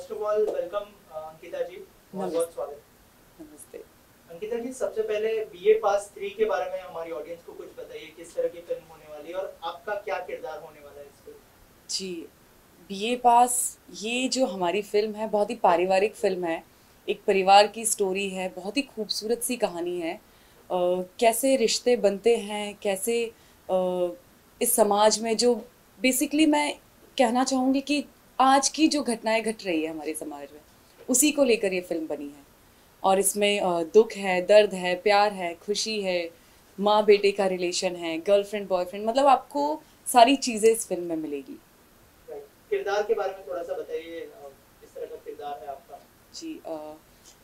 First of all welcome Ankita ji, बहुत बहुत स्वागत। नमस्ते। अंकिता जी, सबसे पहले बीए पास 3 के बारे में हमारी ऑडियंस को कुछ बताइए, किस तरह की फिल्म होने वाली है और आपका क्या किरदार होने वाला है इस फिल्म जी, बीए पास ये जो हमारी फ़िल्म है बहुत ही पारिवारिक फ़िल्म है। एक परिवार की स्टोरी है, बहुत ही खूबसूरत सी कहानी है। कैसे रिश्ते बनते हैं, कैसे इस समाज में जो बेसिकली मैं कहना चाहूँगी कि आज की जो घटनाएँ घट रही है हमारे समाज में, उसी को लेकर ये फ़िल्म बनी है। और इसमें दुःख है, दर्द है, प्यार है, खुशी है, माँ-बेटे का रिलेशन है, गर्लफ्रेंड बॉयफ्रेंड, मतलब आपको सारी चीज़ें इस फ़िल्म में मिलेगी। राइट? किरदार के बारे में थोड़ा सा बताइए, किस तरह का किरदार है आपका। जी,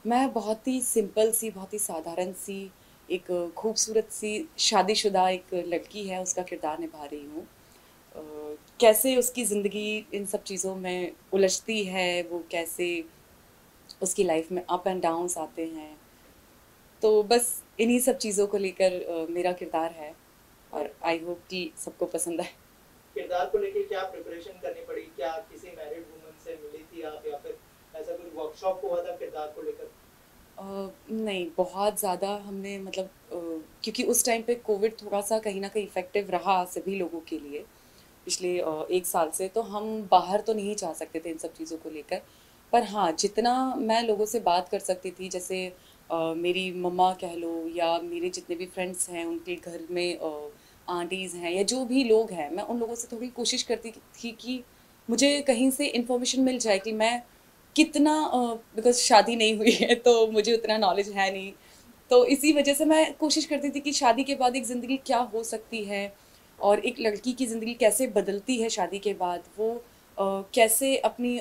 मैं बहुत ही सिंपल सी, बहुत ही साधारण सी, एक खूबसूरत सी शादीशुदा एक लड़की है, उसका किरदार निभा रही हूँ। कैसे उसकी ज़िंदगी इन सब चीज़ों में उलझती है, वो कैसे उसकी लाइफ में अप एंड डाउन्स आते हैं। तो बस इन्हीं सब चीज़ों को लेकर मेरा किरदार है और राइट, आई होप कि सबको पसंद आए। किरदार को लेके क्या प्रिपरेशन करनी पड़ी, क्या किसी मैरिड वुमन से मिली थी आप या फिर ऐसा कुछ वर्कशॉप हुआ था किरदार को लेकर। नहीं, बहुत ज़्यादा हमने मतलब क्योंकि उस टाइम पे कोविड थोड़ा-सा कहीं न कहीं इफ़ेक्टिव रहा सभी लोगों के लिए, पिछले 1 साल से, तो हम बाहर तो नहीं जा सकते थे इन सब चीज़ों को लेकर। पर हाँ, जितना मैं लोगों से बात कर सकती थी, जैसे मेरी मम्मा कह लो या मेरे जितने भी फ्रेंड्स हैं, उनके घर में आंटीज़ हैं या जो भी लोग हैं, मैं उन लोगों से थोड़ी कोशिश करती थी कि मुझे कहीं से इन्फॉर्मेशन मिल जाए कि मैं कितना बिकॉज़ शादी नहीं हुई है तो मुझे उतना नॉलेज है नहीं। तो इसी वजह से मैं कोशिश करती थी कि शादी के बाद एक ज़िंदगी क्या हो सकती है और एक लड़की की ज़िंदगी कैसे बदलती है शादी के बाद, वो कैसे अपनी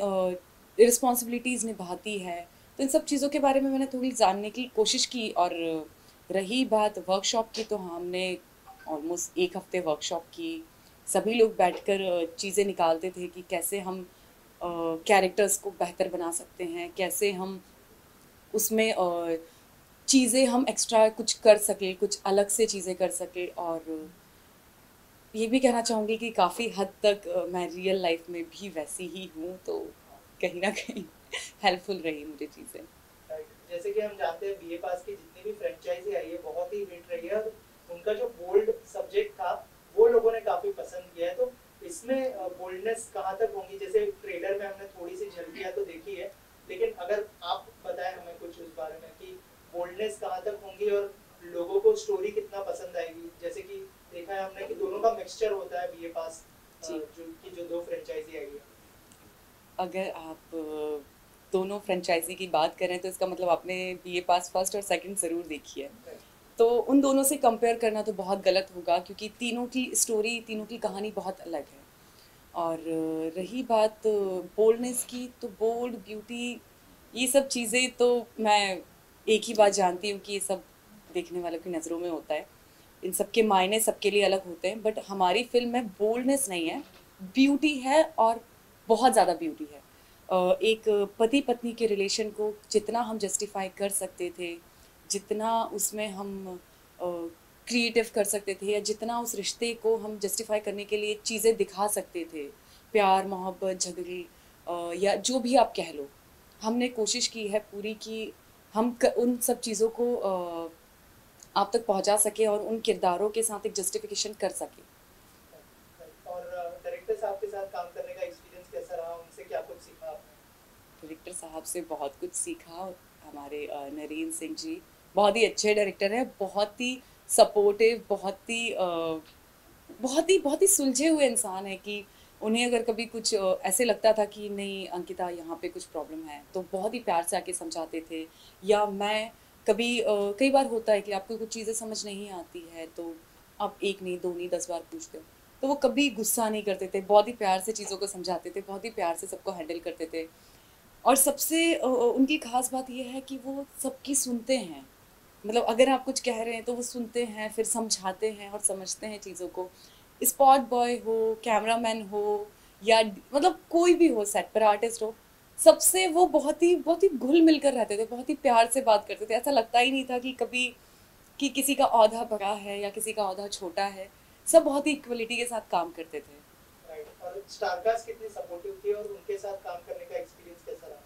रिस्पॉन्सिबिलिटीज़ निभाती है। तो इन सब चीज़ों के बारे में मैंने थोड़ी जानने की कोशिश की और रही बात वर्कशॉप की, तो हमने ऑलमोस्ट 1 हफ़्ते वर्कशॉप की। सभी लोग बैठकर चीज़ें निकालते थे कि कैसे हम कैरेक्टर्स को बेहतर बना सकते हैं, कैसे हम उसमें चीज़ें हम एक्स्ट्रा कुछ कर सकें, कुछ अलग से चीज़ें कर सकें। और ये भी कहना चाहूँगी कि काफ़ी हद तक मैं रियल लाइफ में भी वैसी ही हूँ, तो कहीं न कहीं हेल्पफुल रही मुझे चीज़ें। राइट, जैसे कि हम जानते हैं बीए पास की जितनी भी फ्रेंचाइजी आई है बहुत ही हिट रही है और उनका जो बोल्ड सब्जेक्ट था वो लोगों ने काफी पसंद किया है। तो इसमें बोल्डनेस कहाँ तक होंगी, जैसे ट्रेलर में हमने थोड़ी सी झलकियां तो देखी है, लेकिन अगर आप बताएं हमें कुछ उस बारे में कि बोल्डनेस कहाँ तक होंगी और लोगों को स्टोरी कितना पसंद आएगी। जैसे कि देखा है हमने कि दोनों का मिक्सचर होता है बीए पास, जी, जो दो फ्रेंचाइजी आई है। अगर आप दोनों फ्रेंचाइज़ी की बात करें तो इसका मतलब आपने बीए पास फर्स्ट और सेकंड ज़रूर देखी है। तो उन दोनों से कंपेयर करना तो बहुत गलत होगा क्योंकि तीनों की स्टोरी, तीनों की कहानी बहुत अलग है। और रही बात बोल्डनेस की, तो बोल्ड, ब्यूटी, ये सब चीज़ें तो मैं एक ही बात जानती हूँ कि ये सब देखने वालों की नज़रों में होता है। इन सब के मायने सबके लिए अलग होते हैं, बट हमारी फ़िल्म में बोल्डनेस नहीं है, ब्यूटी है और बहुत ज़्यादा ब्यूटी है। एक पति-पत्नी के रिलेशन को जितना हम जस्टिफ़ाई कर सकते थे, जितना उसमें हम क्रिएटिव कर सकते थे या जितना उस रिश्ते को हम जस्टिफ़ाई करने के लिए चीज़ें दिखा सकते थे, प्यार, मोहब्बत, झगड़े या जो भी आप कह लो, हमने कोशिश की है पूरी कि हम उन सब चीज़ों को आप तक पहुंचा सके और उन किरदारों के साथ एक जस्टिफिकेशन कर सके। और डायरेक्टर साहब के साथ काम करने का एक्सपीरियंस कैसा रहा, उनसे क्या कुछ सीखा आपने। डायरेक्टर साहब से बहुत कुछ सीखा। हमारे नरेन सिंह जी बहुत ही अच्छे डायरेक्टर हैं, बहुत ही सपोर्टिव, बहुत ही सुलझे हुए इंसान है कि उन्हें अगर कभी कुछ ऐसे लगता था कि नहीं अंकिता यहाँ पे कुछ प्रॉब्लम है, तो बहुत ही प्यार से आके समझाते थे। या मैं कभी कई बार होता है कि आपको कुछ चीज़ें समझ नहीं आती है, तो आप एक नहीं, दो नहीं, 10 बार पूछते हो, तो वो कभी गुस्सा नहीं करते थे, बहुत ही प्यार से चीज़ों को समझाते थे, बहुत ही प्यार से सबको हैंडल करते थे। और सबसे उनकी खास बात ये है कि वो सबकी सुनते हैं। मतलब अगर आप कुछ कह रहे हैं तो वो सुनते हैं, फिर समझाते हैं और समझते हैं चीज़ों को। स्पॉट बॉय हो, कैमरामैन हो या मतलब कोई भी हो, सेट पर आर्टिस्ट हो, सबसे वो बहुत ही घुल मिलकर रहते थे, बहुत ही प्यार से बात करते थे। ऐसा लगता ही नहीं था कि कभी कि किसी का औहदा बड़ा है या किसी का औहदा छोटा है। सब बहुत ही इक्वलिटी के साथ काम करते थे। राइट, और स्टारकास्ट कितनी सपोर्टिव थी और उनके साथ काम करने का एक्सपीरियंस कैसा रहा।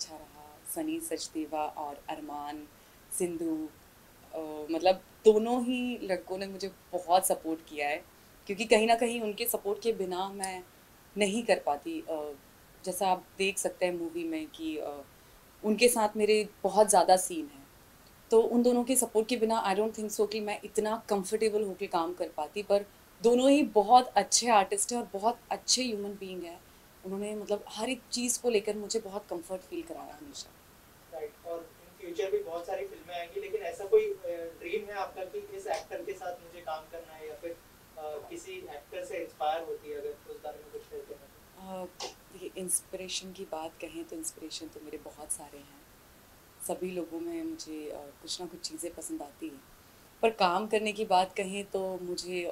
अच्छा रहा। सनी सचदेवा और अरमान, सिंधु, मतलब दोनों ही लड़कों ने मुझे बहुत सपोर्ट किया है, क्योंकि कहीं ना कहीं उनके सपोर्ट के बिना मैं नहीं कर पाती। जैसा आप देख सकते हैं मूवी में कि उनके साथ मेरे बहुत ज़्यादा सीन हैं, तो उन दोनों के सपोर्ट के बिना आई डोंट थिंक सो कि मैं इतना कंफर्टेबल होके काम कर पाती। पर दोनों ही बहुत अच्छे आर्टिस्ट हैं और बहुत अच्छे ह्यूमन बीइंग हैं। उन्होंने मतलब हर एक चीज़ को लेकर मुझे बहुत कंफर्ट फील कराया हमेशा। राइट, और इन फ्यूचर भी बहुत सारी फिल्में आएंगी, लेकिन ऐसा कोई ड्रीम है आपका कि इस एक्टर के साथ मुझे काम करना है, या फिर किसी एक्टर से इंस्पायर होती है, अगर उस बारे में कुछ शेयर करना तो? देखिए, इंस्पिरेशन की बात कहें तो इंस्पिरेशन तो मेरे बहुत सारे हैं। सभी लोगों में मुझे कुछ ना कुछ चीज़ें पसंद आती हैं। पर काम करने की बात कहें तो मुझे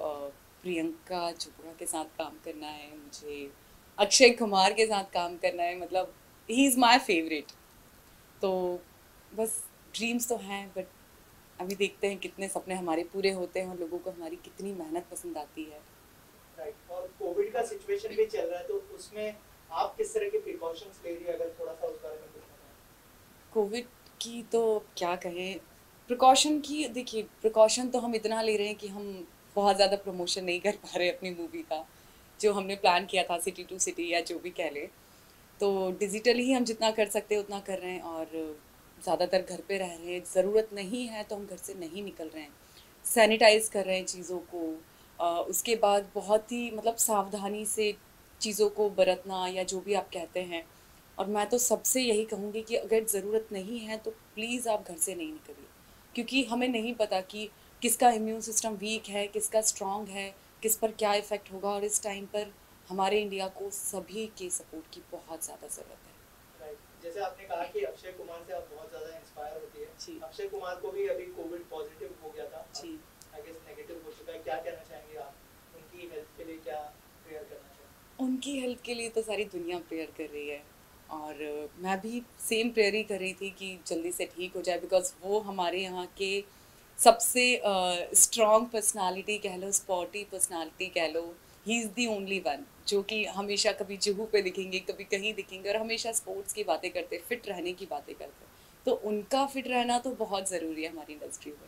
प्रियंका चोपड़ा के साथ काम करना है, मुझे अक्षय कुमार के साथ काम करना है। मतलब ही इज़ माय फेवरेट। तो बस ड्रीम्स तो हैं, बट अभी देखते हैं कितने सपने हमारे पूरे होते हैं और लोगों को हमारी कितनी मेहनत पसंद आती है। राइट, और कोविड का सिचुएशन भी चल रहा है, तो उसमें आप किस तरह के प्रिकॉशंस ले रही है, अगर थोड़ा सा उस बारे में कुछ बताएं? कोविड की तो क्या कहें, प्रिकॉशन की, देखिए प्रिकॉशन तो हम इतना ले रहे हैं कि हम बहुत ज़्यादा प्रमोशन नहीं कर पा रहे अपनी मूवी का, जो हमने प्लान किया था सिटी टू सिटी या जो भी कह ले। तो डिजिटली ही हम जितना कर सकते हैं उतना कर रहे हैं, और ज़्यादातर घर पे रह रहे हैं। ज़रूरत नहीं है तो हम घर से नहीं निकल रहे हैं, सैनिटाइज कर रहे हैं चीज़ों को। उसके बाद बहुत ही मतलब सावधानी से चीज़ों को बरतना, या जो भी आप कहते हैं। और मैं तो सबसे यही कहूँगी कि अगर ज़रूरत नहीं है तो प्लीज़ आप घर से नहीं निकलिए, क्योंकि हमें नहीं पता कि किसका इम्यून सिस्टम वीक है, किसका स्ट्रांग है, किस पर क्या इफ़ेक्ट होगा। और इस टाइम पर हमारे इंडिया को सभी के सपोर्ट की बहुत ज़्यादा ज़रूरत है। राइट, जैसे आपने कहा कि अक्षय कुमार से आप बहुत ज़्यादा इंस्पायर होती है। जी अक्षय कुमार को भी अभी कोविड पॉजिटिव हो गया था, जी। आई गेस नेगेटिव हो चुका है, क्या कहना चाहेंगे आप? उनकी हेल्थ के लिए क्या प्रेयर करना चाहेंगे? उनकी हेल्प के लिए तो सारी दुनिया प्रेयर कर रही है, और मैं भी सेम प्रेयर ही कर रही थी कि जल्दी से ठीक हो जाए, बिकॉज वो हमारे यहाँ के सबसे स्ट्रॉन्ग पर्सनालिटी कह लो, स्पॉटी पर्सनालिटी कह लो। He is the only one जो कि हमेशा कभी जुहू पे दिखेंगे, कभी कहीं दिखेंगे, और हमेशा स्पोर्ट्स की बातें करते, फिट रहने की बातें करते। तो उनका फिट रहना तो बहुत ज़रूरी है हमारी इंडस्ट्री में।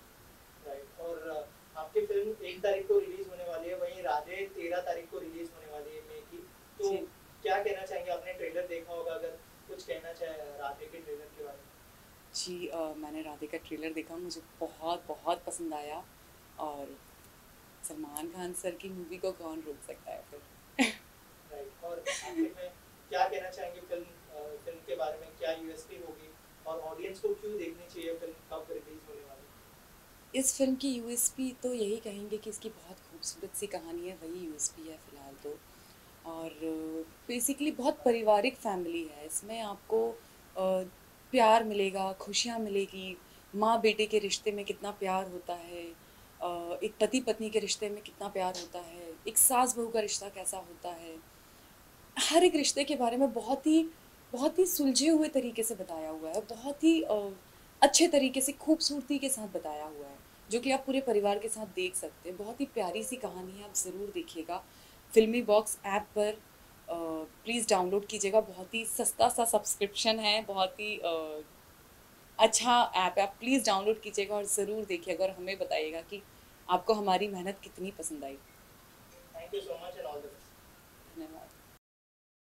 राइट, और आपकी फिल्म 1 तारीख को रिलीज होने वाली है, वहीं राधे 13 तारीख को रिलीज होने वाली है मई की। तो जी क्या कहना चाहेंगे? आपने ट्रेलर देखा होगा, अगर कुछ कहना चाहे राधे के ट्रेलर के बारे में? जी, मैंने राधे का ट्रेलर देखा, मुझे बहुत बहुत पसंद आया। और सलमान खान सर की मूवी को कौन रोक सकता है फिर। राइट, और आखिर में क्या कहना चाहेंगे फिल्म के बारे में? क्या यूएसपी होगी, और ऑडियंस को क्यों देखनी चाहिए फिल्म, कब रिलीज होने वाली है? इस फिल्म की यूएसपी तो यही कहेंगे कि इसकी बहुत खूबसूरत सी कहानी है, वही यूएसपी है फ़िलहाल तो। और बेसिकली बहुत पारिवारिक फैमिली है। इसमें आपको प्यार मिलेगा, खुशियाँ मिलेगी, माँ बेटे के रिश्ते में कितना प्यार होता है, एक पति पत्नी के रिश्ते में कितना प्यार होता है, एक सास बहू का रिश्ता कैसा होता है। हर एक रिश्ते के बारे में बहुत ही सुलझे हुए तरीके से बताया हुआ है, बहुत ही अच्छे तरीके से खूबसूरती के साथ बताया हुआ है, जो कि आप पूरे परिवार के साथ देख सकते हैं। बहुत ही प्यारी सी कहानी है, आप ज़रूर देखिएगा। फिल्मी बॉक्स ऐप पर प्लीज़ डाउनलोड कीजिएगा। बहुत ही सस्ता सा सब्सक्रिप्शन है, बहुत ही अच्छा ऐप है। आप प्लीज़ डाउनलोड कीजिएगा और ज़रूर देखिएगा, और हमें बताइएगा कि आपको हमारी मेहनत कितनी पसंद आई। Thank you so much and all the best. धन्यवाद।